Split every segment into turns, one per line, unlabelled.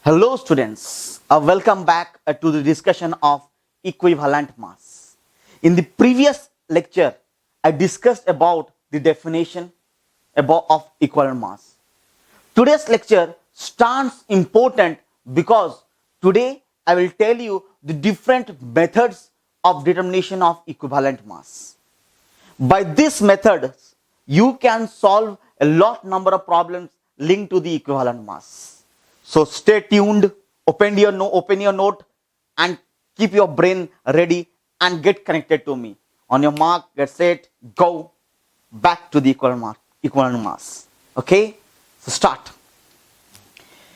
Hello students, welcome back to the discussion of equivalent mass. In the previous lecture, I discussed about the definition of equivalent mass. Today's lecture stands important because today I will tell you the different methods of determination of equivalent mass. By this method, you can solve a lot number of problems linked to the equivalent mass. So stay tuned, open your note and keep your brain ready and get connected to me. On your mark, get set, go back to the equivalent mass. Okay, so start.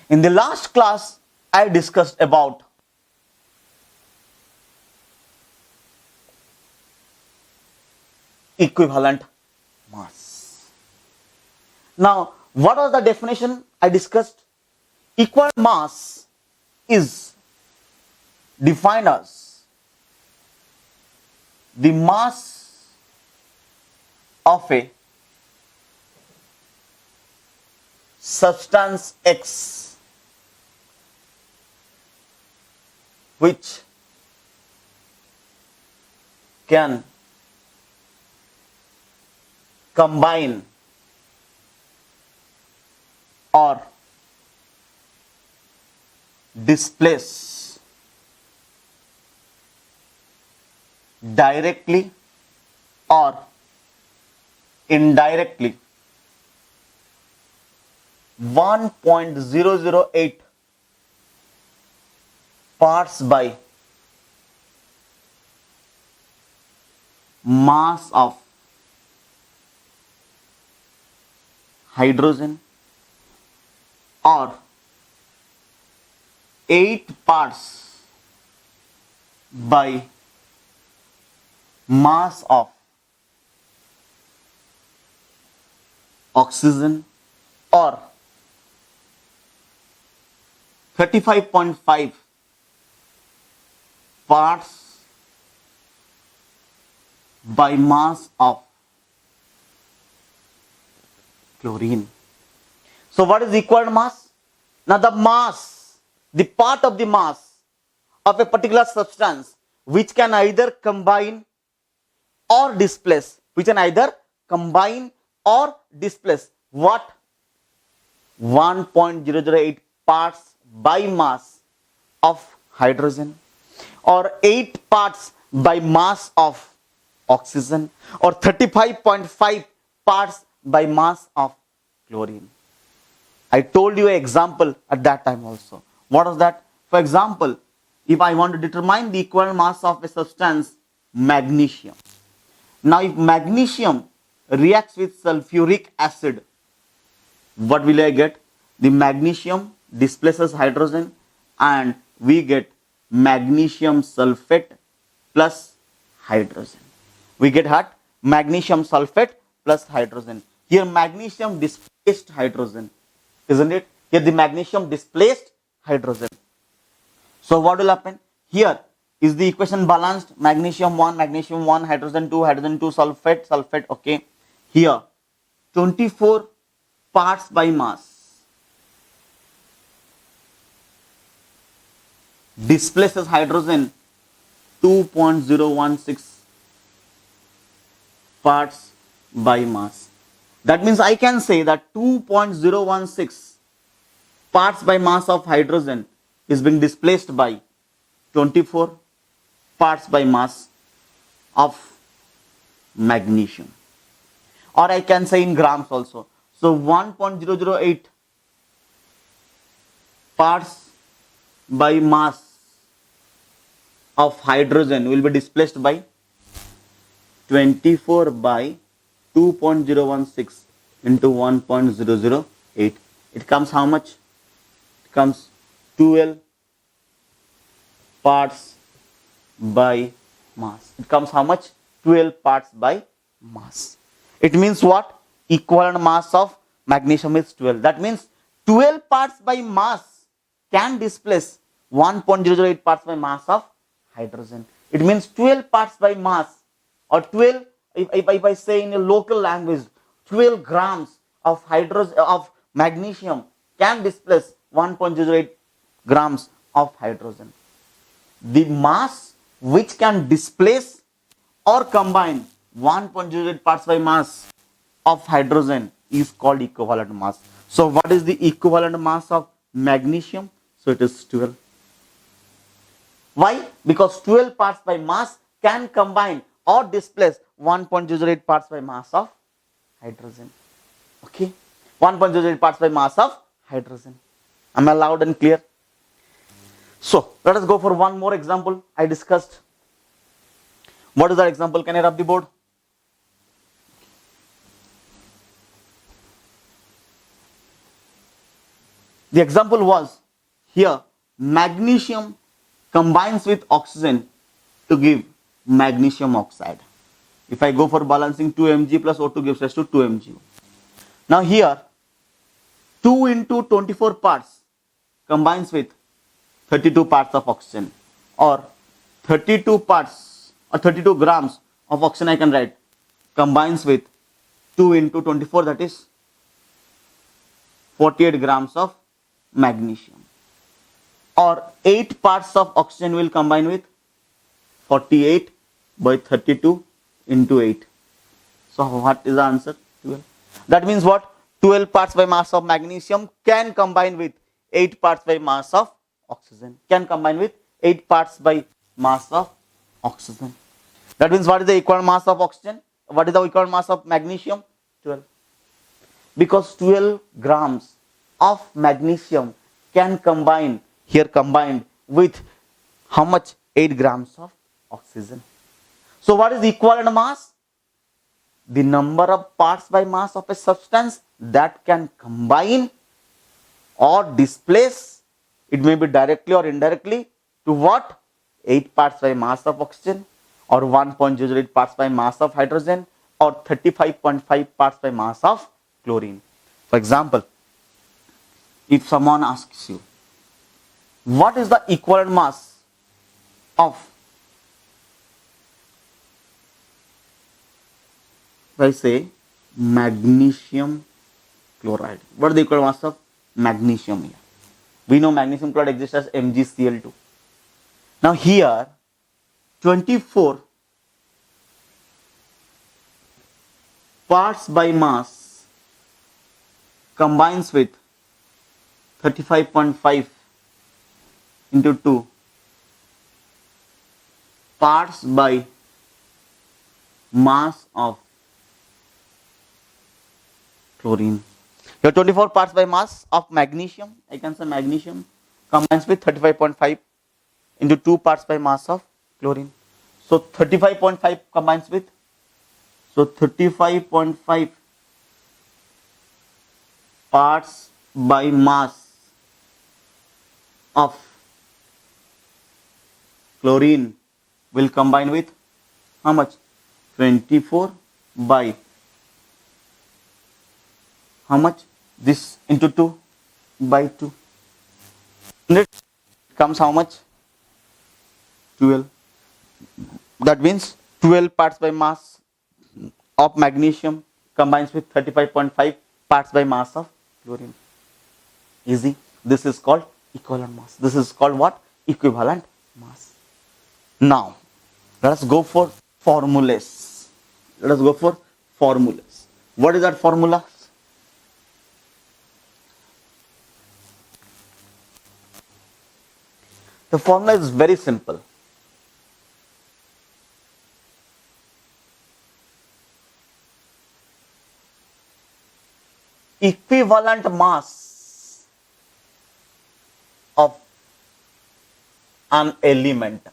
In the last class, I discussed about equivalent mass. Now, what was the definition I discussed? Equivalent mass is defined as the mass of a substance X which can combine or displace directly or indirectly 1.008 parts by mass of hydrogen or 8 parts by mass of oxygen or 35.5 parts by mass of chlorine. So what is equivalent mass? Now the mass, the part of the mass of a particular substance which can either combine or displace, what? 1.008 parts by mass of hydrogen or 8 parts by mass of oxygen or 35.5 parts by mass of chlorine. I told you an example at that time also. What was that? For example, if I want to determine the equivalent mass of a substance, magnesium. Now, if magnesium reacts with sulfuric acid, what will I get? The magnesium displaces hydrogen and we get magnesium sulfate plus hydrogen. We get what? Magnesium sulfate plus hydrogen. Here magnesium displaced hydrogen, isn't it? Here the magnesium displaced hydrogen. So what will happen? Here is the equation balanced: magnesium 1, hydrogen 2, sulfate, okay. Here 24 parts by mass displaces hydrogen 2.016 parts by mass. That means I can say that 2.016 parts by mass of hydrogen is being displaced by 24 parts by mass of magnesium. Or I can say in grams also. So 1.008 parts by mass of hydrogen will be displaced by 24 by 2.016 into 1.008. It comes how much? It comes 12 parts by mass. It comes how much? 12 parts by mass. It means what? Equivalent mass of magnesium is 12. That means 12 parts by mass can displace 1.008 parts by mass of hydrogen. It means 12 parts by mass, or 12, if I say in a local language, 12 grams of magnesium can displace 1.08 grams of hydrogen. The mass which can displace or combine 1.08 parts by mass of hydrogen is called equivalent mass. So what is the equivalent mass of magnesium? So it is 12. Why? Because 12 parts by mass can combine or displace 1.08 parts by mass of hydrogen. Okay, 1.08 parts by mass of hydrogen. Am I loud and clear? So let us go for one more example I discussed. What is that example? Can I rub the board? The example was here magnesium combines with oxygen to give magnesium oxide. If I go for balancing, 2 Mg plus O2 gives rise to 2 Mg. Now here 2 into 24 parts combines with 32 parts of oxygen, or 32 parts or 32 grams of oxygen I can write combines with 2 into 24, that is 48 grams of magnesium, or 8 parts of oxygen will combine with 48 by 32 into 8. So what is the answer? 12. That means what? 12 parts by mass of magnesium can combine with 8 parts by mass of oxygen. Can combine with 8 parts by mass of oxygen. That means what is the equivalent mass of oxygen? What is the equivalent mass of magnesium? 12. Because 12 grams of magnesium can combine, here combined with how much? 8 grams of oxygen. So what is the equivalent mass? The number of parts by mass of a substance that can combine or displace, it may be directly or indirectly, to what? 8 parts by mass of oxygen, or 1.08 parts by mass of hydrogen, or 35.5 parts by mass of chlorine. For example, if someone asks you, what is the equivalent mass of, if I say magnesium chloride, what is the equivalent mass of magnesium here? We know magnesium chloride exists as MgCl2. Now here 24 parts by mass combines with 35.5 into 2 parts by mass of chlorine. Your 24 parts by mass of magnesium, I can say magnesium, combines with 35.5 into 2 parts by mass of chlorine. So 35.5 combines with, so 35.5 parts by mass of chlorine will combine with how much? 24 by how much? This into 2 by 2. And it comes how much? 12. That means 12 parts by mass of magnesium combines with 35.5 parts by mass of chlorine. Easy. This is called equivalent mass. This is called what? Equivalent mass. Now, let us go for formulas. Let us go for formulas. What is that formula? The formula is very simple. Equivalent mass of an element.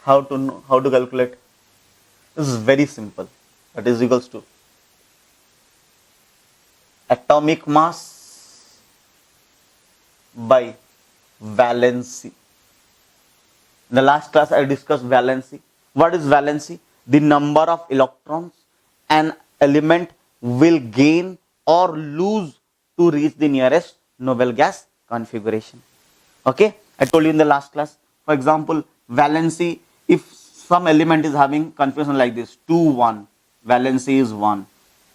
How to know, how to calculate? This is very simple. That is equals to atomic mass by valency. In the last class I discussed valency. What is valency? The number of electrons an element will gain or lose to reach the nearest noble gas configuration. Okay, I told you in the last class. For example, valency, if some element is having configuration like this, 2 1, valency is 1,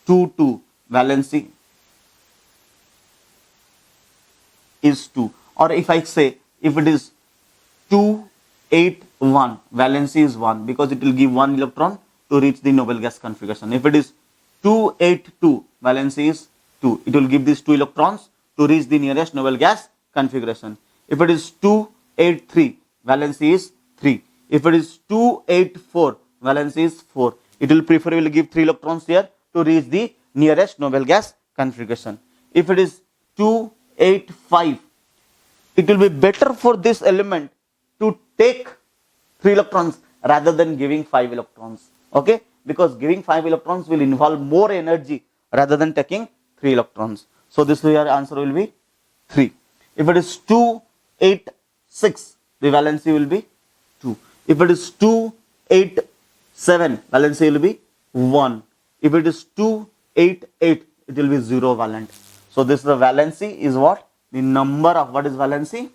2 2, valency is 2. Or if I say, if it is 2, 8, 1, valency is 1 because it will give 1 electron to reach the noble gas configuration. If it is 2, 8, 2, valency is 2. It will give these 2 electrons to reach the nearest noble gas configuration. If it is 2, 8, 3, valency is 3. If it is 2, 8, 4, valency is 4. It will preferably give 3 electrons here to reach the nearest noble gas configuration. If it is 2, 8, 5, it will be better for this element to take 3 electrons rather than giving 5 electrons. Okay, because giving 5 electrons will involve more energy rather than taking 3 electrons. So this your answer will be 3. If it is 2, 8, 6, the valency will be 2. If it is 2, 8, 7, valency will be 1. If it is 2, 8, 8, it will be 0 valent. So this the valency is what? The number of, what is valency?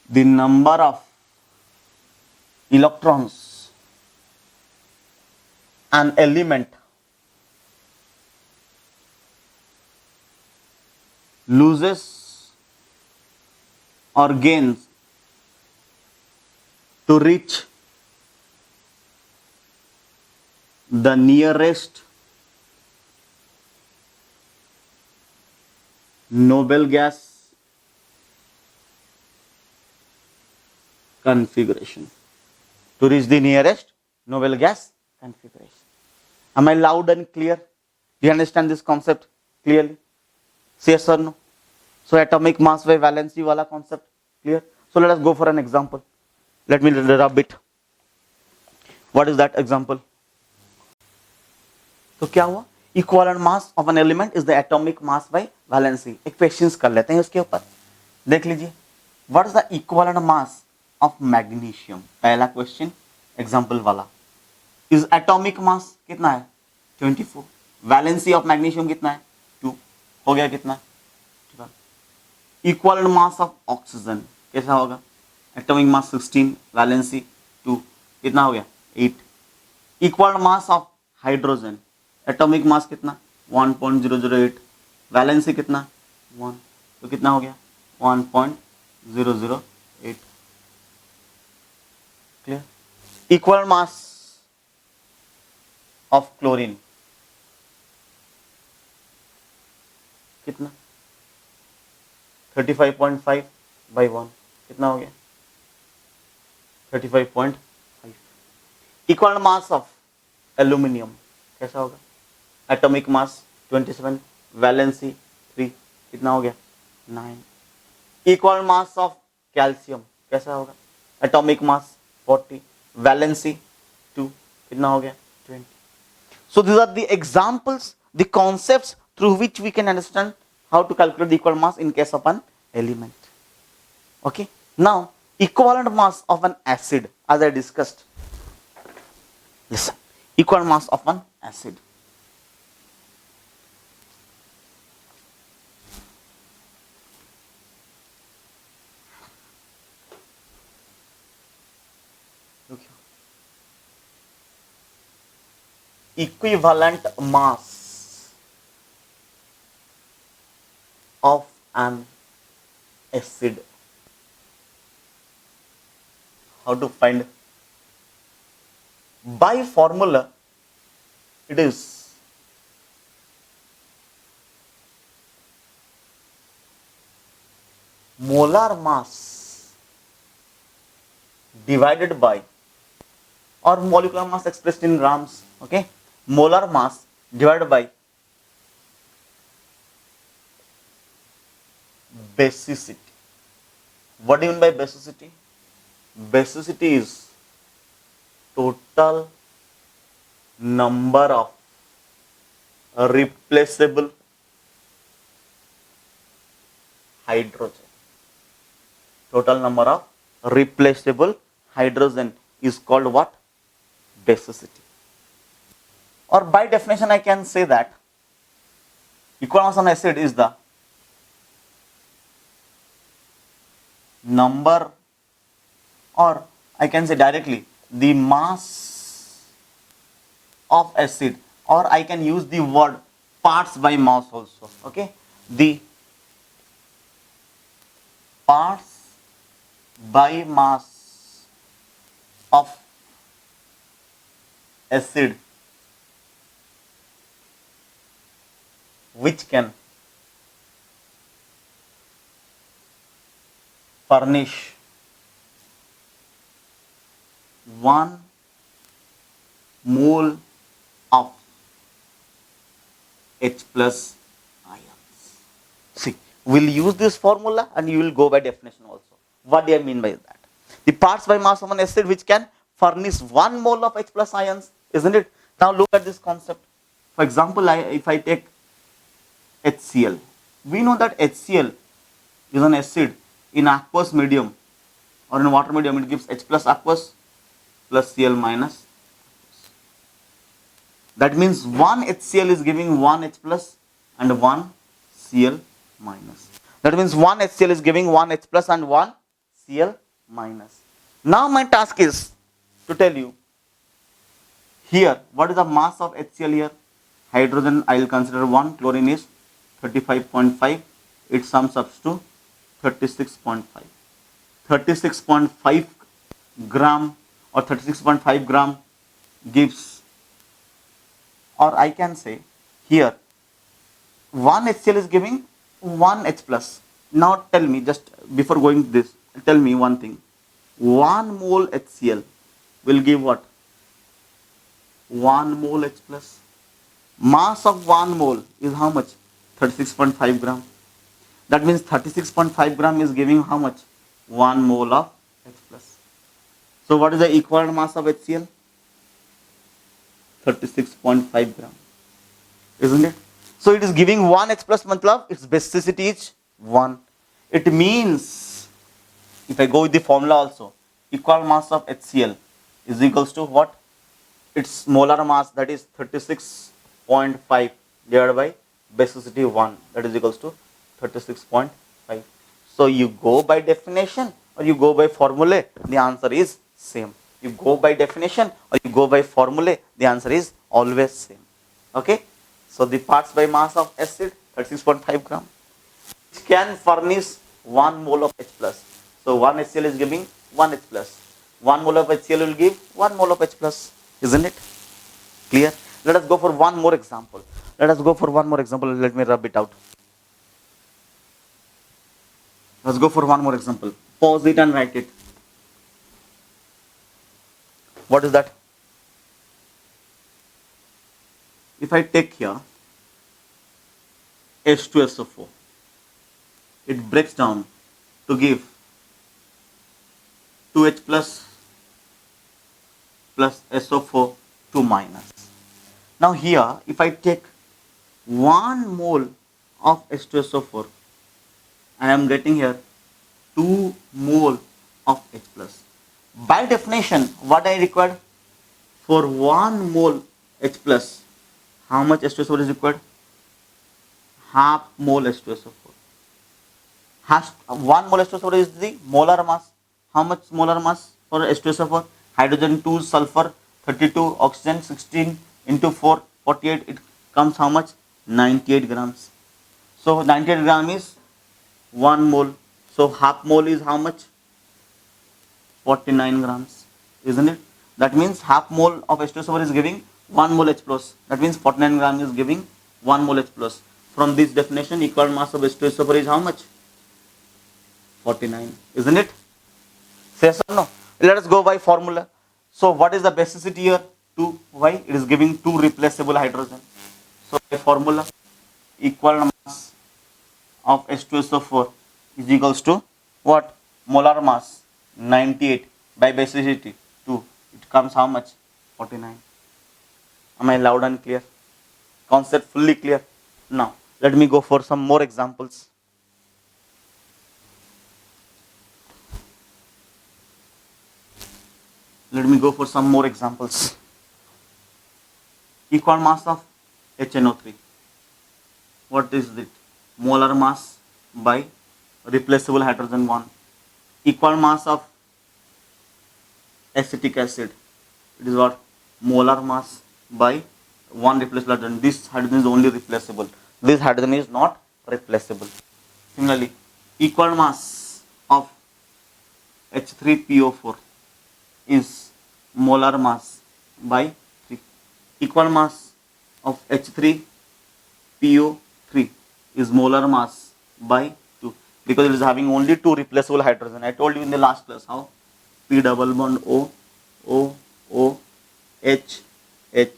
The number of electrons an element loses or gains to reach the nearest noble gas configuration. To reach the nearest noble gas configuration. Am I loud and clear? Do you understand this concept clearly? Yes or no? So atomic mass by valency wala concept clear? So let us go for an example. Let me rub it. What is that example? तो क्या हुआ? Equivalent mass of an element is the atomic mass by valency. एक questions कर लेते हैं उसके ऊपर. देख लीजिए. What is the equivalent mass of magnesium? पहला क्वेश्चन एग्जाम्पल वाला. Is atomic mass कितना है? 24. Valency of magnesium कितना है? 2. हो गया कितना? Equivalent mass of oxygen कैसा होगा? Atomic mass 16, valency 2. कितना हो गया? 8. Equivalent mass of hydrogen, atomic mass कितना? 1.008. valency कितना? 1. तो कितना हो गया? 1.008. clear? Equal mass of chlorine कितना? 35.5 by 1. कितना हो गया? 35.5. Equal mass of aluminium कैसा होगा? Atomic mass 27, valency 3. कितना हो गया? 9. Equal mass of calcium कैसा होगा? Atomic mass 40, valency 2. कितना हो गया? 20. So these are the examples, the concepts through which we can understand how to calculate the equal mass in case of an element. Okay. Now equivalent mass of an acid, as I discussed. Listen. Equal mass of an acid. Equivalent mass of an acid. How to find? By formula, it is molar mass divided by, or molecular mass expressed in grams. Okay, molar mass divided by basicity. What do you mean by basicity? Basicity is total number of replaceable hydrogen. Total number of replaceable hydrogen is called what? Basicity. Or by definition I can say that equal mass of an acid is the number, or I can say directly the mass of acid, or I can use the word parts by mass also. Okay, the parts by mass of acid which can furnish 1 mole of H plus ions. See, we'll use this formula and you will go by definition also. What do I mean by that? The parts by mass of an acid which can furnish 1 mole of H plus ions, isn't it? Now look at this concept. For example, if I take HCl, we know that HCl is an acid in aqueous medium or in water medium. It gives H plus aqueous plus Cl minus. That means one HCl is giving one H plus and one Cl minus. That means one HCl is giving one H plus and one Cl minus. Now my task is to tell you here what is the mass of HCl here. Hydrogen I will consider 1, chlorine is 35.5. It sums up to 36.5. 36.5 gram or 36.5 gram gives, or I can say here 1 HCl is giving 1 H plus. Now tell me, just before going to this, tell me one thing. 1 mole HCl will give what? 1 mole H plus. Mass of 1 mole is how much? 36.5 gram. That means 36.5 gram is giving how much? 1 mole of H plus. So what is the equivalent mass of HCl? 36.5 gram. Isn't it? So it is giving 1 H plus, matlab its basicity is 1. It means, if I go with the formula also, equal mass of HCl is equals to what? Its molar mass, that is 36.5 divided by basicity 1, that is equals to 36.5. So you go by definition or you go by formula, the answer is same. You go by definition or you go by formula, the answer is always same. Okay. So the parts by mass of acid 36.5 gram, which can furnish 1 mole of H plus. So 1 HCl is giving 1 H plus. 1 mole of HCl will give 1 mole of H plus. Isn't it clear? Let us go for one more example. Let me rub it out. Let's go for one more example. Pause it and write it. What is that? If I take here H2SO4, it breaks down to give 2H plus SO4 2 minus. Now here, if I take 1 mole of H2SO4, I am getting here 2 mole of H plus. By definition, what I required for 1 mole H plus, how much H2SO4 is required? Half mole H2SO4. 1 mole H2SO4 is the molar mass. How much molar mass for H2SO4? Hydrogen 2, sulfur 32, oxygen 16 into 4, 48. It comes how much? 98 grams. So 98 gram is 1 mole. So half mole is how much? 49 grams. Isn't it? That means half mole of H2SO4 is giving 1 mole H plus. That means 49 grams is giving 1 mole H plus. From this definition, equal mass of H2SO4 is how much? 49. Isn't it? Yes or no? Let us go by formula. So what is the basicity here? 2. Why? It is giving 2 replaceable hydrogen. So by formula, equal mass of H2SO4 is equals to what? Molar mass 98 by basicity 2. It comes how much? 49. Am I loud and clear? Concept fully clear? Now let me go for some more examples. Let me go for some more examples. Equal mass of HNO3. What is it? Molar mass by replaceable hydrogen 1. Equal mass of acetic acid. It is what? Molar mass by 1 replaceable hydrogen. This hydrogen is only replaceable. This hydrogen is not replaceable. Similarly, equal mass of H3PO4 is molar mass by 3. Equal mass of H3PO3 is molar mass by 2, because it is having only 2 replaceable hydrogen. I told you in the last class how P double bond O, O, O, H, H,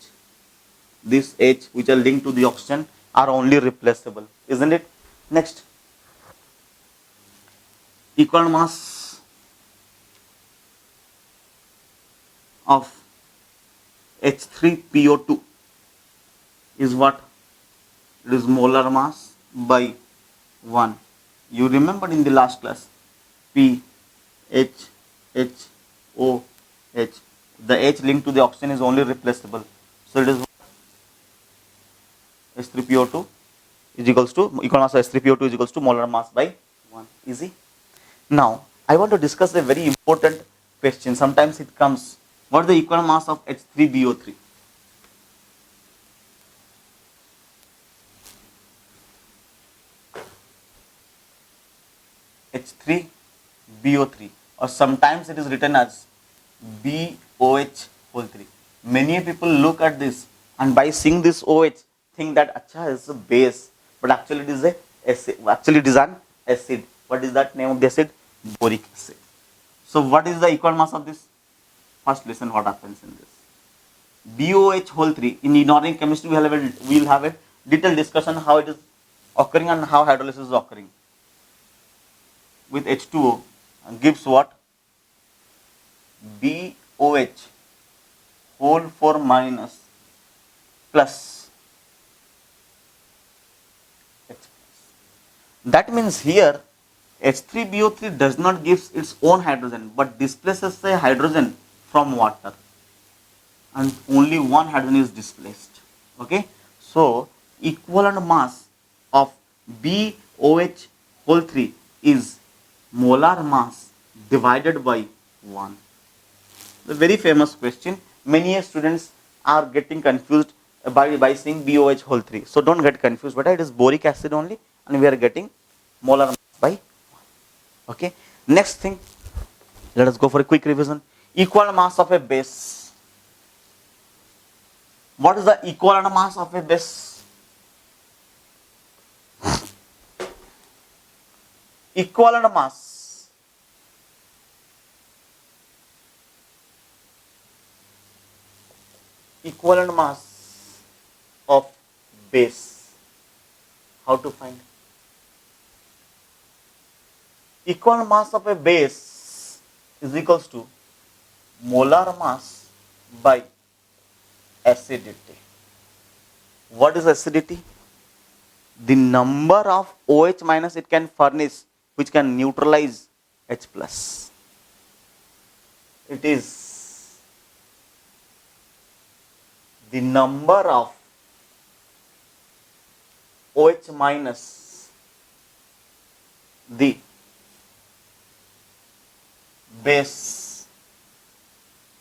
this H which are linked to the oxygen are only replaceable, isn't it? Next, equal mass of H3PO2 is what? It is molar mass by 1. You remembered in the last class, P, H, H, O, H. The H linked to the oxygen is only replaceable. So it is H3PO2 is equals to, equal mass of H3PO2 is equals to molar mass by 1. Easy. Now, I want to discuss a very important question. Sometimes it comes, what is the equal mass of H3BO3? H3BO3, or sometimes it is written as BOH whole 3. Many people look at this and by seeing this OH think that acha is a base, but actually it is a acid. Actually it is an acid. What is that name of the acid? Boric acid. So what is the equal mass of this? First listen what happens in this. BOH whole 3, in inorganic chemistry we will have a detailed discussion how it is occurring and how hydrolysis is occurring. With H2O gives what? BOH whole 4 minus plus H plus. That means here H3BO3 does not give its own hydrogen but displaces a hydrogen from water, and only one hydrogen is displaced. Okay, so equivalent mass of BOH whole 3 is molar mass divided by 1. The very famous question. Many students are getting confused by saying BOH whole 3. So don't get confused, but it is boric acid only, and we are getting molar mass by 1. Okay. Next thing, let us go for a quick revision. Equal mass of a base. What is the equivalent mass of a base? Equivalent mass of base. How to find? Equivalent mass of a base is equals to molar mass by acidity. What is acidity? The number of OH minus it can furnish which can neutralize H plus. It is the number of OH minus the base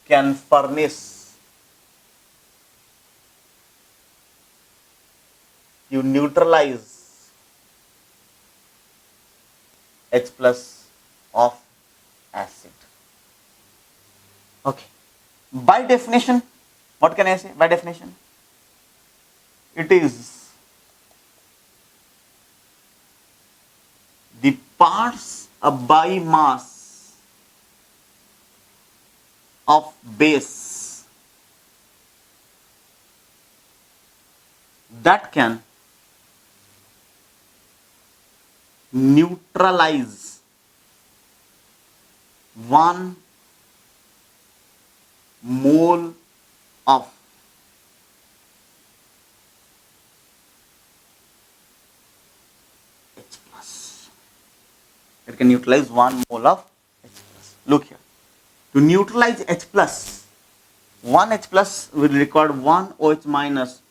can furnish you neutralize H plus of acid. Okay. By definition, what can I say? By definition, it is the parts by mass of base that can neutralize 1 mole of H plus. It can neutralize 1 mole of H plus. Look here. To neutralize H plus, 1 H plus will require 1 OH minus,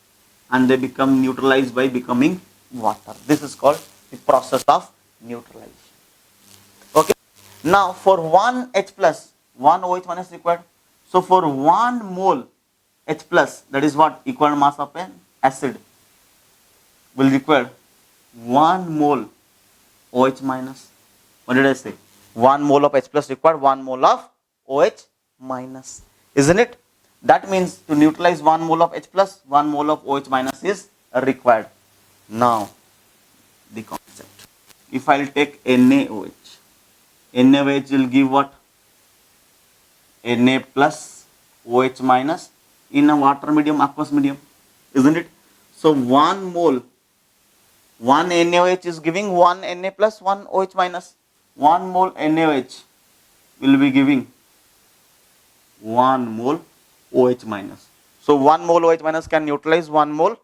and they become neutralized by becoming water. This is called the process of neutralization. Okay. Now for 1 H plus, 1 OH minus required. So for 1 mole H plus, that is what equal mass of an acid will require 1 mole OH minus. What did I say? 1 mole of H plus required 1 mole of OH minus. Isn't it? That means to neutralize 1 mole of H plus, 1 mole of OH minus is required. Now, the concept. If I'll take NaOH, NaOH will give what? Na plus OH minus in a water medium, aqueous medium, isn't it? So 1 mole, 1 NaOH is giving 1 Na plus 1 OH minus. 1 mole NaOH will be giving 1 mole OH minus. So 1 mole OH minus can neutralize 1 mole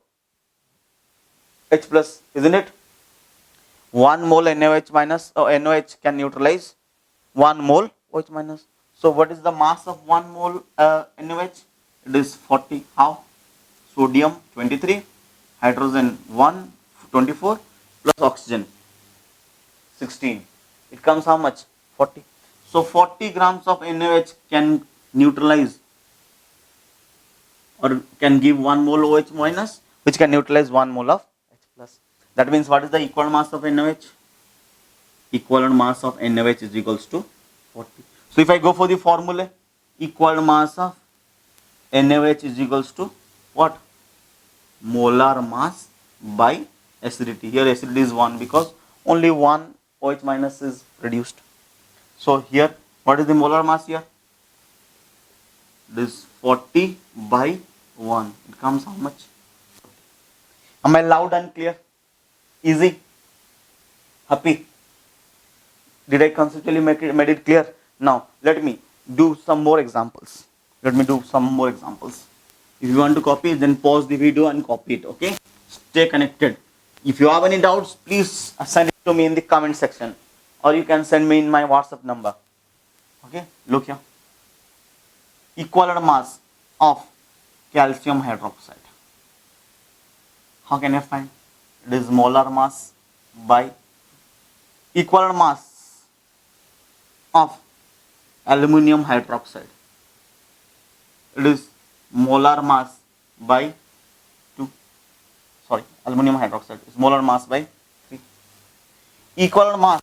H plus, isn't it? 1 mole NaOH minus or NaOH can neutralize 1 mole OH minus. So what is the mass of 1 mole NaOH? It is 40. How? Sodium 23, hydrogen 1, 24 plus oxygen 16. It comes how much? 40. So 40 grams of NaOH can neutralize or can give 1 mole OH minus, which can neutralize 1 mole of H plus. That means what is the equivalent mass of NaOH? Equivalent mass of NaOH is equals to 40. So if I go for the formula, equivalent mass of NaOH is equals to what? Molar mass by acidity. Here acidity is 1 because only 1 OH minus is reduced. So here, what is the molar mass here? This 40 by 1. It comes how much? Am I loud and clear? Easy? Happy? Did I conceptually made it clear? Now, let me do some more examples. If you want to copy, then pause the video and copy it, okay? Stay connected. If you have any doubts, please send it to me in the comment section. Or you can send me in my WhatsApp number. Okay, look here. Equivalent mass of calcium hydroxide. How can I find? It is molar mass by equivalent mass of aluminum hydroxide. It is molar mass by 2. Sorry, aluminum hydroxide is molar mass by 3. Equivalent mass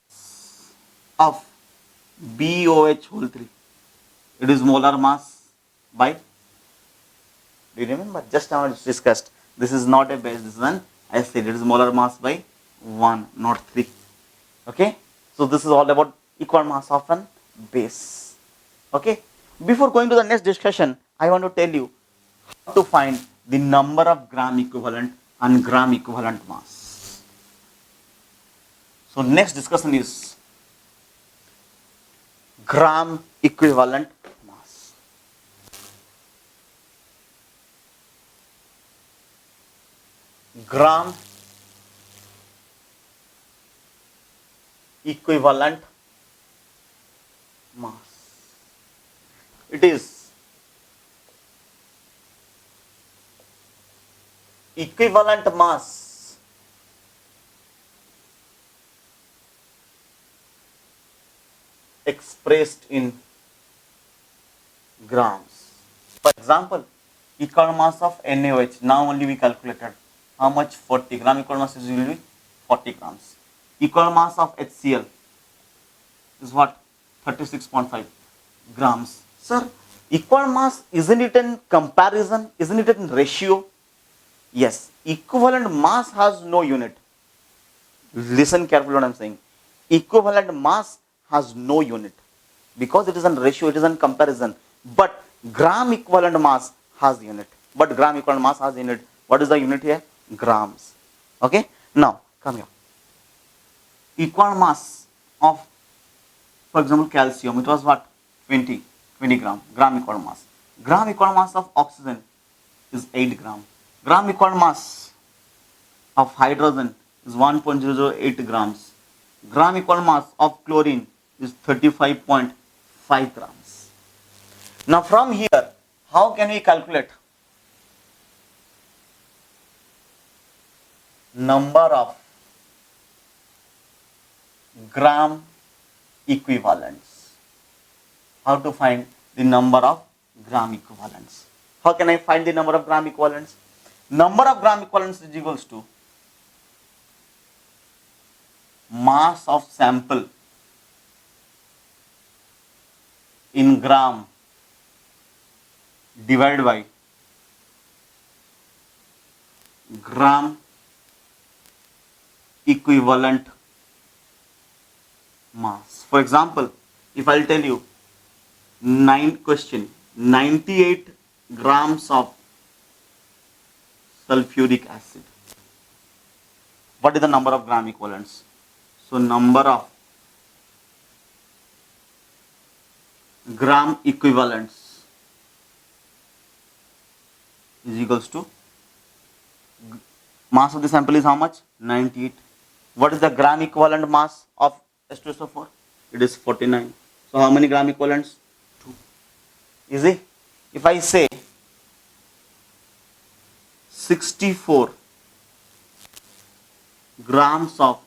of BOH whole 3. It is molar mass by, do you remember? Just now it's discussed. This is not a base, this is an acid. It is molar mass by 1, not 3. Okay? So this is all about equal mass of an base. Okay? Before going to the next discussion, I want to tell you how to find the number of gram equivalent and gram equivalent mass. So next discussion is gram equivalent mass. Gram equivalent mass. It is equivalent mass expressed in grams. For example, equivalent mass of NaOH. Now only we calculated how much? 40 gram. Equivalent mass is usually 40 grams. Equivalent mass of HCl is what? 36.5 grams. Sir, equal mass, isn't it in comparison? Isn't it in ratio? Yes. Equivalent mass has no unit. Listen carefully what I am saying. Equivalent mass has no unit because it is in ratio, it is in comparison. But gram equivalent mass has unit. What is the unit here? Grams. Okay. Now come here. Equivalent mass of, for example, calcium. It was what? 20 gram. Gram equivalent mass. Gram equivalent mass of oxygen is 8 gram. Gram equivalent mass of hydrogen is 1.008 grams. Gram equivalent mass of chlorine is 35.5 grams. Now from here, how can we calculate number of gram equivalents? How to find the number of gram equivalents? How can I find the number of gram equivalents? Number of gram equivalents is equals to mass of sample in gram divided by gram equivalent mass. For example, if I'll tell you 98 grams of sulfuric acid, what is the number of gram equivalents? So number of gram equivalents is equals to mass of the sample is how much? 98. What is the gram equivalent mass of H2SO4? It is 49. So how many gram equivalents? 2. Easy. If I say 64 grams of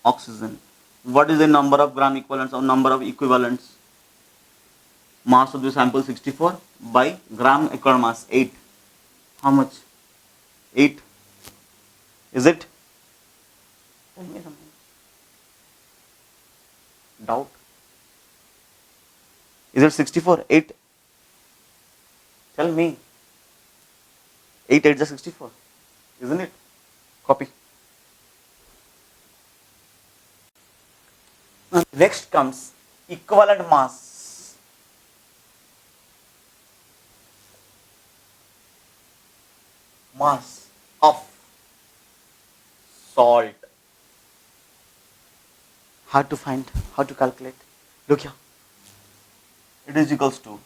oxygen, what is the number of gram equivalents or number of equivalents? Mass of the sample 64 by gram equivalent mass 8. How much? 8. Is it? Tell me something. Doubt? Is it 64? 8? Tell me. 8 8 is 64. Isn't it? Copy. Next comes equivalent mass. Mass of salt. How to find, how to calculate? Look here. It is equals to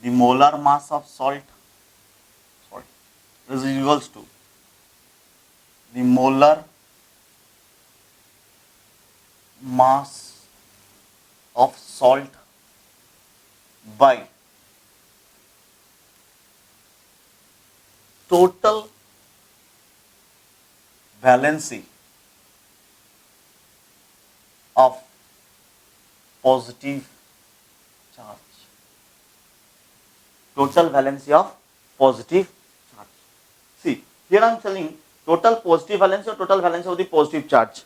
the molar mass of salt. It is equals to the molar mass of salt by total valency of positive charge. Total valency of positive charge. See, here I am telling total positive valence or total valence of the positive charge.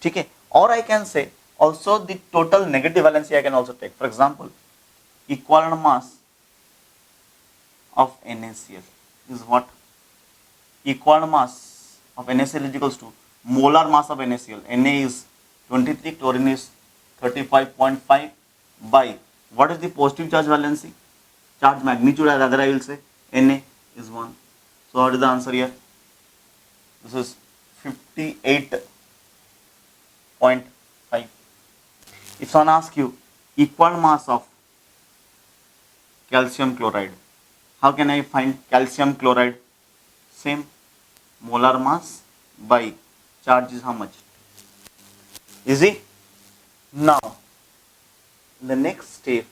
Okay? Or I can say also the total negative valency I can also take. For example, equivalent mass of NaCl is what? Equivalent mass of NaCl is equals to molar mass of NaCl. Na is 23, chlorine is 35.5 by what is the positive charge valency? Charge magnitude, rather I will say Na is 1. So what is the answer here? This is 58.5. If someone asks you equal mass of calcium chloride, how can I find calcium chloride? Same, molar mass by charge is how much? Easy? Now, in the next step,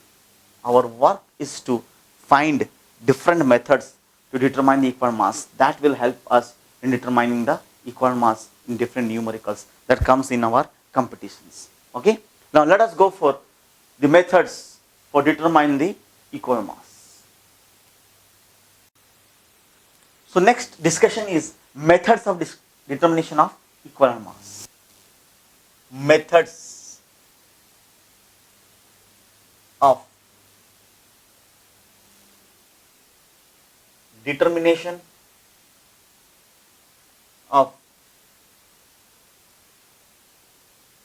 our work is to find different methods to determine the equal mass. That will help us in determining the equal mass in different numericals that comes in our competitions. Okay? Now let us go for the methods for determining the equal mass. So next discussion is methods of determination of equal mass. Methods of determination of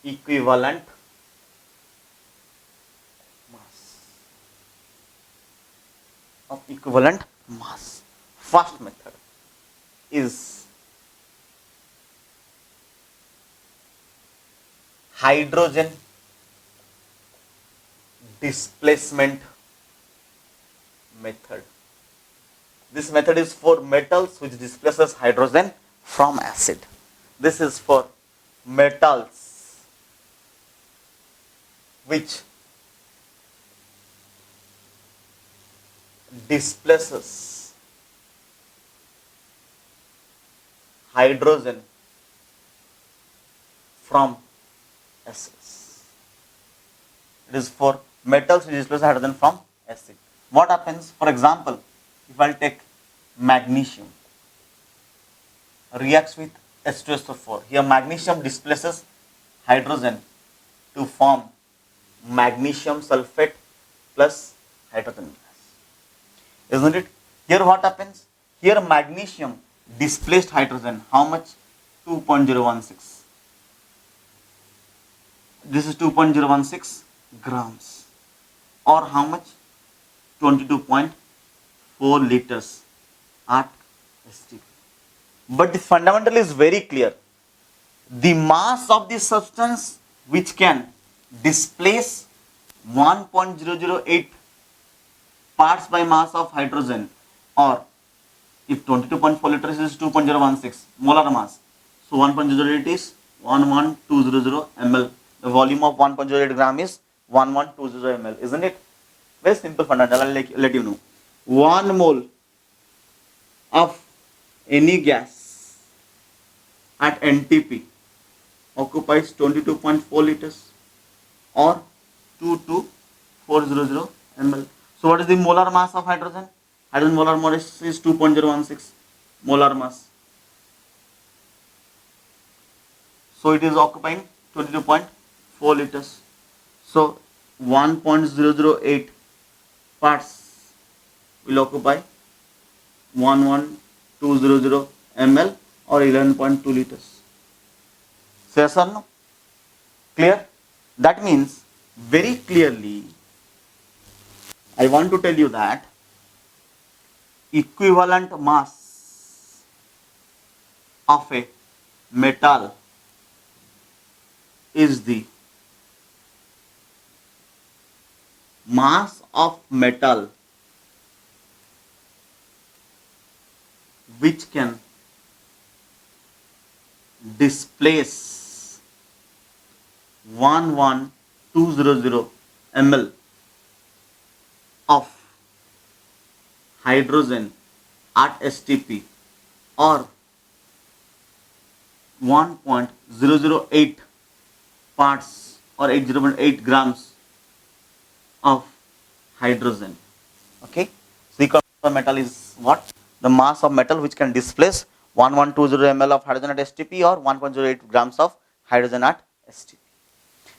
equivalent mass. Of equivalent mass. First method is hydrogen displacement method. This method is for metals which displaces hydrogen from acid. This is for metals which displaces hydrogen from acids. It is for metals which displace hydrogen from acid. What happens? For example, if I take magnesium reacts with H2SO4. Here magnesium displaces hydrogen to form magnesium sulfate plus hydrogen gas. Isn't it? Here what happens? Here magnesium displaced hydrogen. How much? 2.016. This is 2.016 grams. Or how much? 22.4 liters at STP. But the fundamental is very clear. The mass of the substance which can displace 1.008 parts by mass of hydrogen, or if 22.4 liters is 2.016 molar mass, so 1.08 is 11200 ml. The volume of 1.08 gram is 1120 ml, isn't it? Very simple fundamental. I'll let you know. 1 mole of any gas at NTP occupies 22.4 liters or 22400 ml. So what is the molar mass of hydrogen? Hydrogen molar mass is 2.016 molar mass. So it is occupying 22.4 liters. So 1.008 parts will occupy 11200 ml or 11.2 liters. So yes or no? Clear? That means very clearly I want to tell you that equivalent mass of a metal is the mass of metal which can displace 11200 ml of hydrogen at STP or 1.008 parts or 808 grams of hydrogen. Okay, so the equivalent of metal is what? The mass of metal which can displace 1120 ml of hydrogen at STP or 1.08 grams of hydrogen at STP.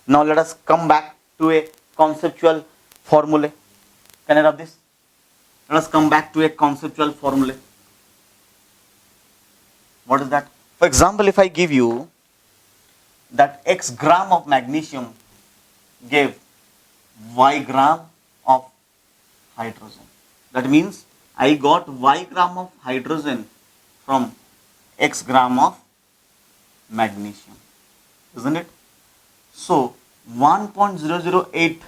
Now let us come back to a conceptual formula. Can I rub this? Let us come back to a conceptual formula. What is that? For example, if I give you that X gram of magnesium gave Y gram of hydrogen. That means I got Y gram of hydrogen from X gram of magnesium. Isn't it? So 1.008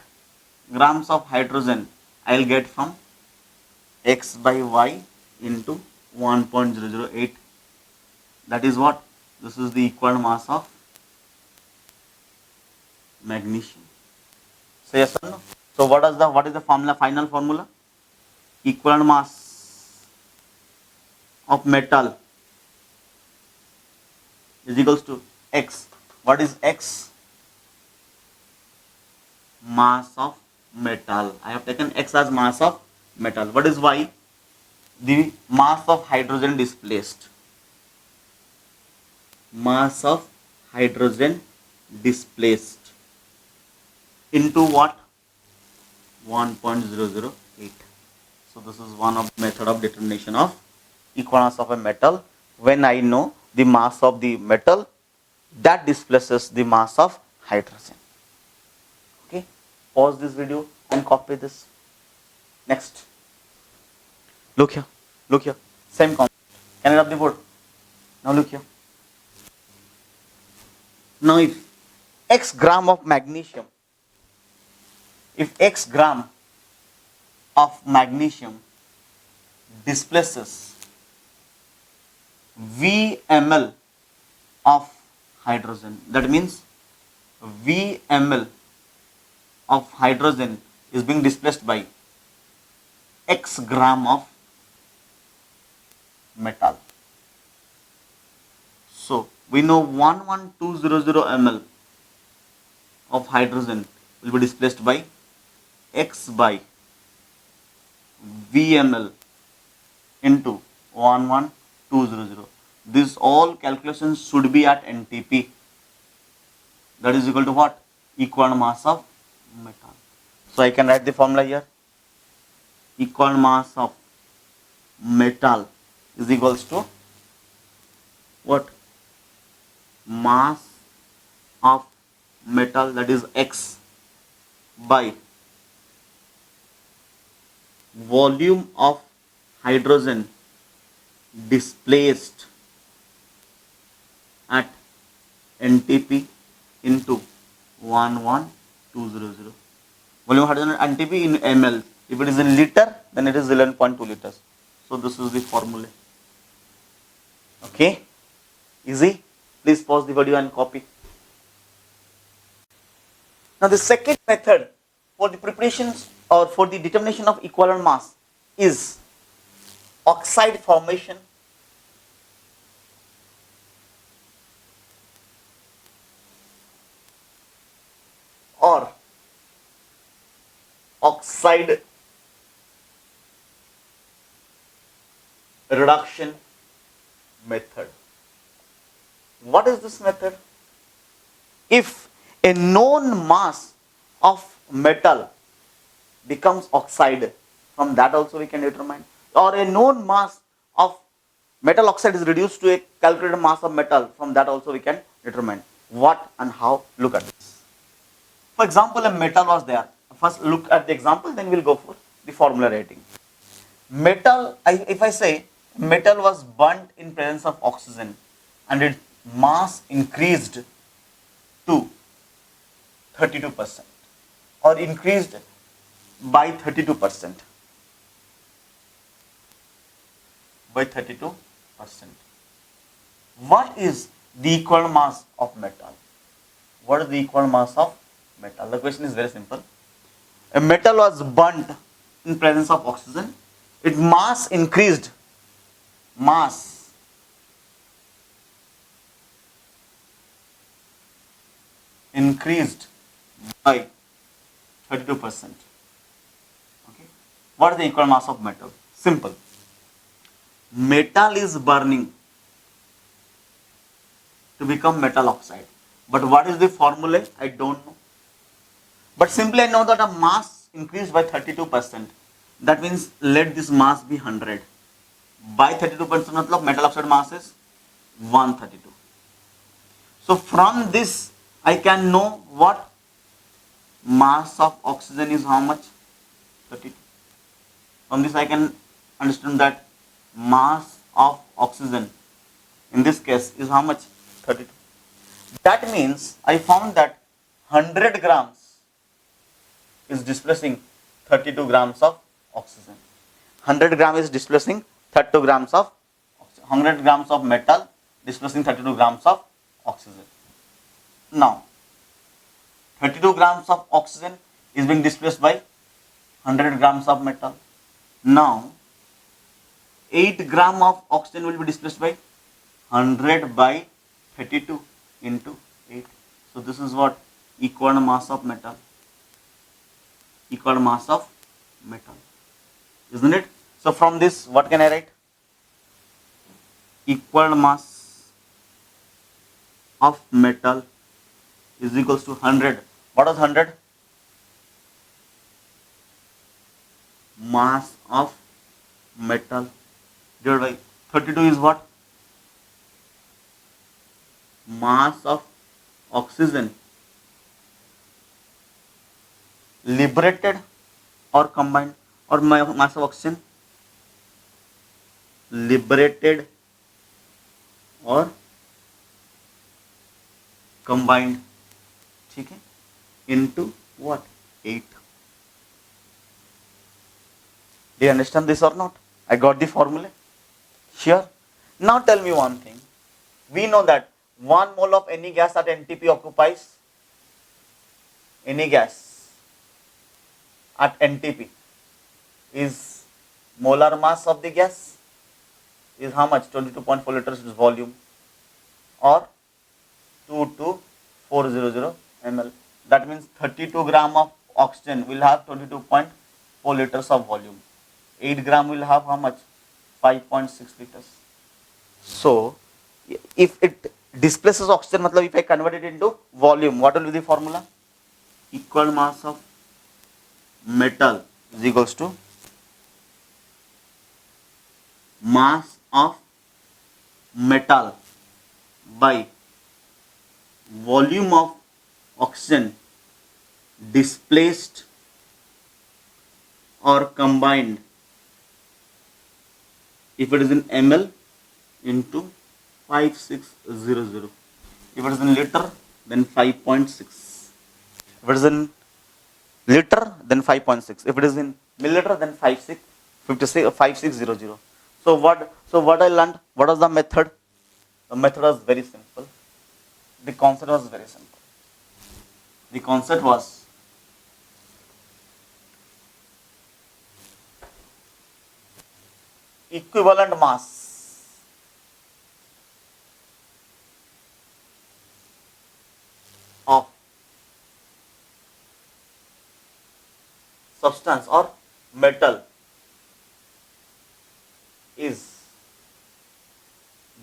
grams of hydrogen I will get from X by Y into 1.008. That is what? This is the equivalent mass of magnesium. So yes or no? So what is the formula? Final formula? Equivalent mass of metal is equals to X. What is X? Mass of metal. I have taken X as mass of metal. What is Y? The mass of hydrogen displaced. Mass of hydrogen displaced into what? 1.008. So this is one of the method of determination of equivalence of a metal when I know the mass of the metal that displaces the mass of hydrogen. Okay, pause this video and copy this. Next, look here, same concept. Can I rub the board? Now look here. Now if X gram of magnesium, if X gram of magnesium displaces V ml of hydrogen, that means V ml of hydrogen is being displaced by X gram of metal. So we know 11200 ml of hydrogen will be displaced by X by V ml into 11200. This all calculations should be at NTP. That is equal to what? Equal mass of metal. So I can write the formula here. Equal mass of metal is equals to what? Mass of metal, that is X, by volume of hydrogen displaced at NTP into 11200. Volume of hydrogen at NTP in ml. If it is in liter, then it is 11.2 liters. So this is the formula. Okay, easy. Please pause the video and copy. Now the second method for the preparations or for the determination of equivalent mass is oxide formation or oxide reduction method. What is this method? If a known mass of metal becomes oxide, from that also we can determine, or a known mass of metal oxide is reduced to a calculated mass of metal, from that also we can determine. What and how? Look at this. For example, a metal was there. First look at the example, then we'll go for the formula writing. Metal, if I say metal was burnt in presence of oxygen and its mass increased to 32% or increased by 32%. By 32%. What is the equal mass of metal? What is the equal mass of metal? The question is very simple. A metal was burnt in presence of oxygen. Its mass increased. Mass increased by 32%. Okay. What is the equal mass of metal? Simple. Metal is burning to become metal oxide. But what is the formula? I don't know. But simply I know that a mass increased by 32%. That means let this mass be 100. By 32% matlab metal oxide mass is 132. So from this I can know what mass of oxygen is, how much? 32. From this I can understand that mass of oxygen in this case is how much? 32. That means I found that 100 grams is displacing 32 grams of oxygen. 100 grams is displacing 32 grams of oxygen. 100 grams of metal displacing 32 grams of oxygen. Now 32 grams of oxygen is being displaced by 100 grams of metal. Now 8 gram of oxygen will be displaced by 100 by 32 into 8. So this is what? Equal mass of metal. Equal mass of metal. Isn't it? So from this what can I write? Equal mass of metal is equals to 100. What is 100? Mass of metal divided by 32 is what? Mass of oxygen liberated or combined, or mass of oxygen liberated or combined, ठीक है, into what? 8. Do you understand this or not? I got the formula. Sure. Now tell me one thing. We know that 1 mole of any gas at NTP occupies, any gas at NTP is molar mass of the gas is how much? 22.4 liters is volume, or 22400 ml. That means 32 gram of oxygen will have 22.4 liters of volume. 8 gram will have how much? 5.6 liters. So if it displaces oxygen, matlab if I convert it into volume, what will be the formula? Equal mass of metal is equals to mass of metal by volume of oxygen displaced or combined, if it is in ml, into 5600. If it is in liter, then 5.6. If it is in liter, then 5.6. If it is in milliliter, then 5600. So what I learned? What was the method? The method was very simple. The concept was very simple. The concept was equivalent mass of substance or metal is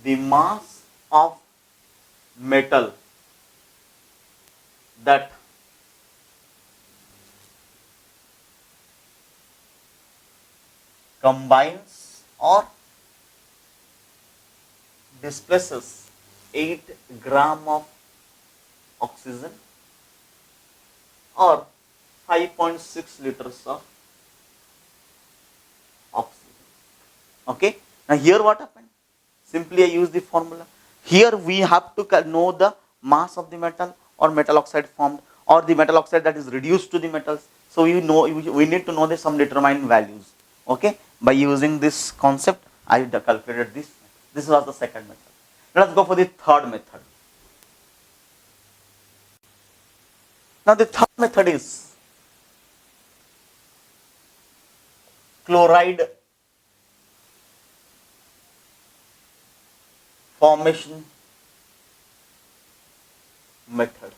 the mass of metal that combines or displaces 8 gram of oxygen or 5.6 liters of oxygen. Okay. Now here what happened? Simply I use the formula. Here we have to know the mass of the metal or metal oxide formed, or the metal oxide that is reduced to the metals. So you know we need to know the some determined values. Okay. By using this concept, I calculated this. This was the second method. Let us go for the third method. Now the third method is chloride formation method.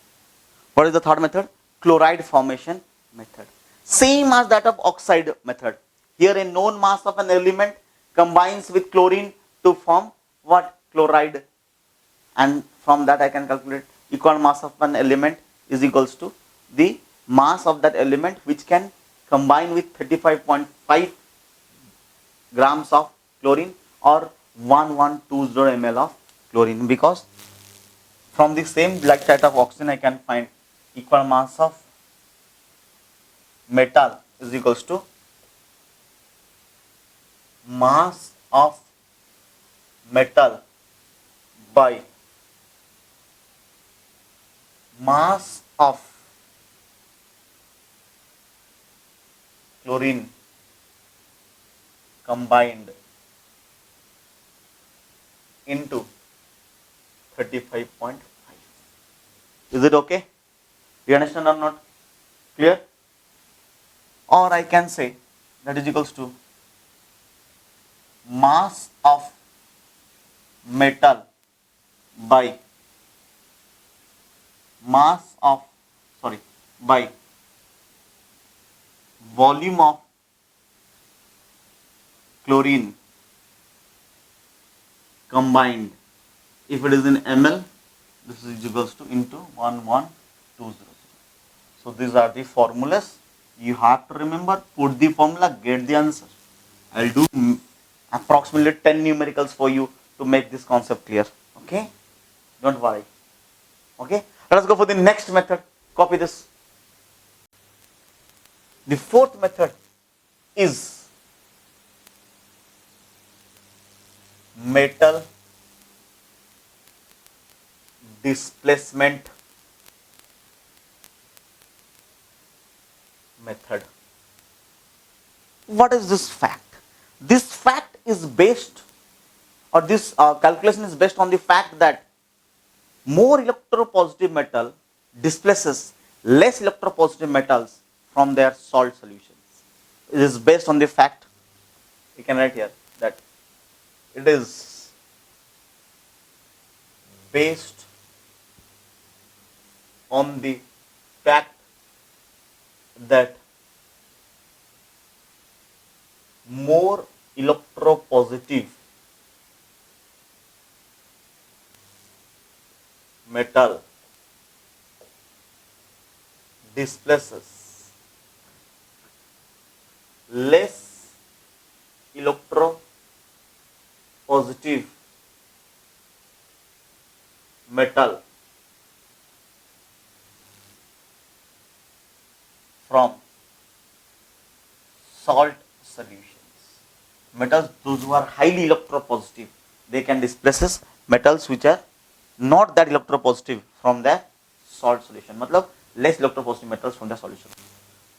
What is the third method? Chloride formation method. Same as that of oxide method. Here a known mass of an element combines with chlorine to form what? Chloride. And from that I can calculate equal mass of an element is equals to the mass of that element which can combine with 35.5 grams of chlorine or 1120 ml of chlorine, because from the same like type of oxygen I can find equal mass of metal is equals to mass of metal by mass of chlorine combined into 35.5. Is it okay? You understand or not? Clear? Or I can say that is equals to mass of metal by mass of by volume of chlorine combined. If it is in ml, this is equals to into 11200. So these are the formulas. You have to remember, put the formula, get the answer. I'll do approximately 10 numericals for you to make this concept clear. Okay? Don't worry. Okay? Let us go for the next method. Copy this. The fourth method is metal displacement method. What is this fact? This fact is based, or this calculation is based on the fact that more electropositive metal displaces less electropositive metals from their salt solutions. It is based on the fact, we can write here, that it is based on the fact that more electropositive metal displaces less electropositive metal from salt solutions. Metals, those who are highly electropositive, they can displaces metals which are not that electropositive from the salt solution. मतलब less electropositive metals from the solution.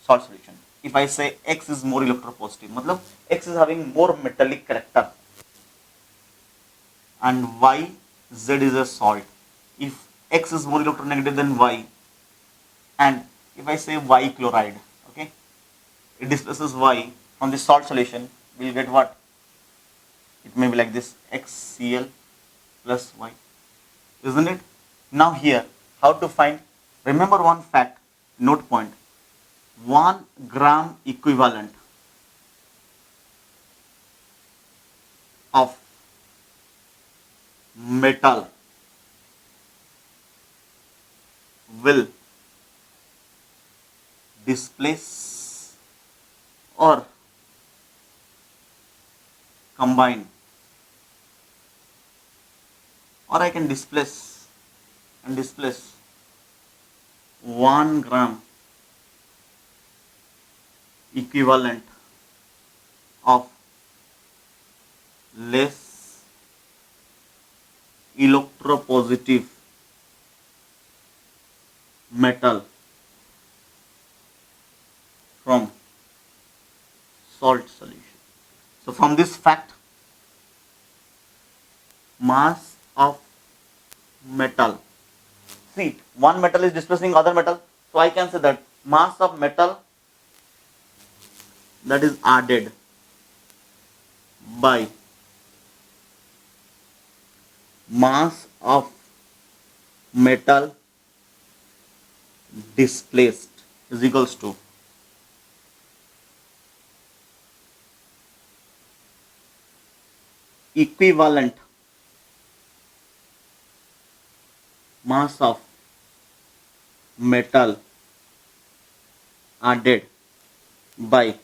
Salt solution. If I say X is more electropositive, मतलब X is having more metallic character, and Y, Z is a salt. If X is more electronegative than Y, and if I say Y chloride, okay, it displaces Y from the salt solution, we'll get what? It may be like this, XCl plus Y, isn't it? Now here, how to find? Remember one fact, note point. 1 gram equivalent of metal will displace or combine, or I can displace 1 gram equivalent of less electropositive metal from salt solution. So from this fact, mass of metal, see, one metal is displacing other metal, so I can say that mass of metal that is added by mass of metal displaced is equals to equivalent mass of metal added by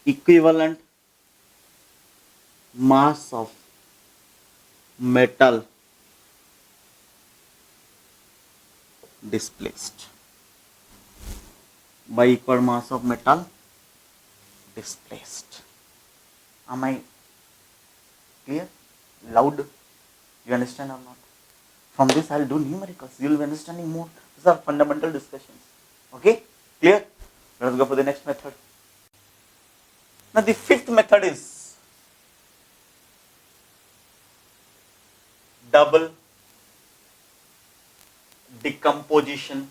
equivalent mass of metal displaced by equal mass of metal displaced. Am I clear? Loud? You understand or not? From this I will do numericals. You will be understanding more. These are fundamental discussions. Okay? Clear? Let us go for the next method. Now the fifth method is double decomposition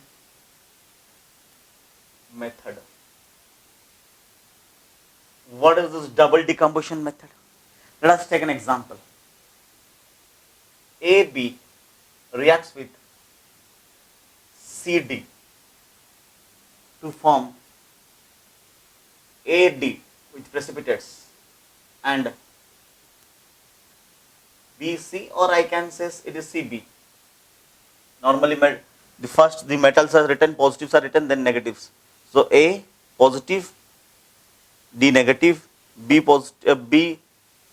method. What is this double decomposition method? Let us take an example. AB reacts with CD to form AD, which precipitates, and BC, or I can say it is CB. Normally, the metals are written, positives are written, then negatives. So A positive, D negative, B positive, B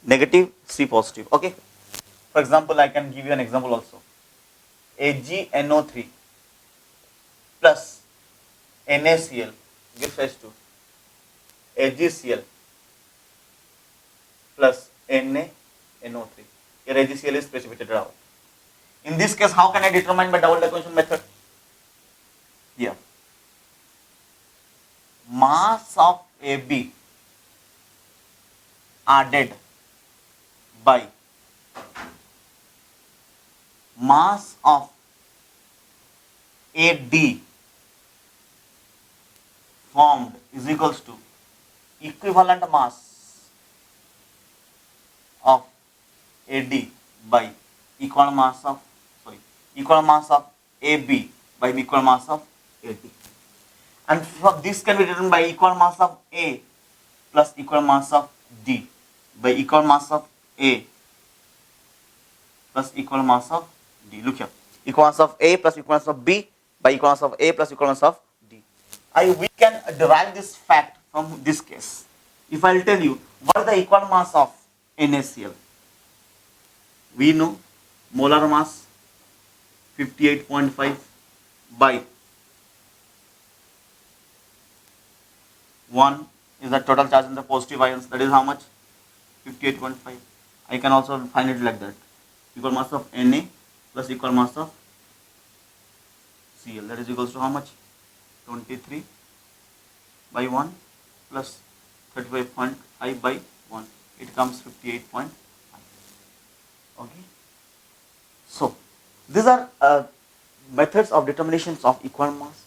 negative, C positive. Okay. For example, I can give you an example also. AgNO3 plus NaCl gives rise to AgCl plus NaNO3. Here AgCl is precipitated out. In this case, how can I determine by double decomposition method? Here, mass of AB added by mass of AD formed is equals to equivalent mass of AD by equal mass of AB by equal mass of AD. And this can be written by equal mass of A plus equal mass of D by equal mass of A plus equal mass of D. Look here. Equivalence of A plus equivalence of B by equivalence of A plus equivalence of D. We can derive this fact from this case. If I'll tell you what is the equal mass of NaCl, we know molar mass 58.5 by 1 is the total charge in the positive ions, that is how much? 58.5. I can also find it like that. Equal mass of Na plus equal mass of Cl, that is equals to how much? 23 by 1 plus 35.5 by 1. It comes 58.5. Okay. So these are methods of determinations of equal mass.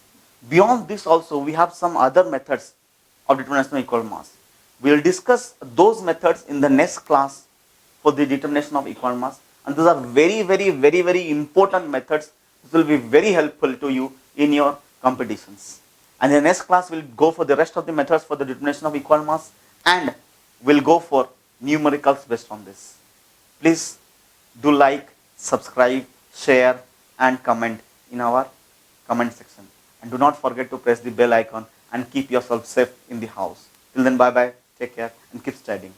Beyond this also we have some other methods of determination of equal mass. We will discuss those methods in the next class for the determination of equal mass, and those are very important methods which will be very helpful to you in your competitions. And in the next class we'll go for the rest of the methods for the determination of equal mass, and we'll go for numericals based on this. Please do like, subscribe, share and comment in our comment section, and do not forget to press the bell icon and keep yourself safe in the house. Till then, bye bye, take care and keep studying.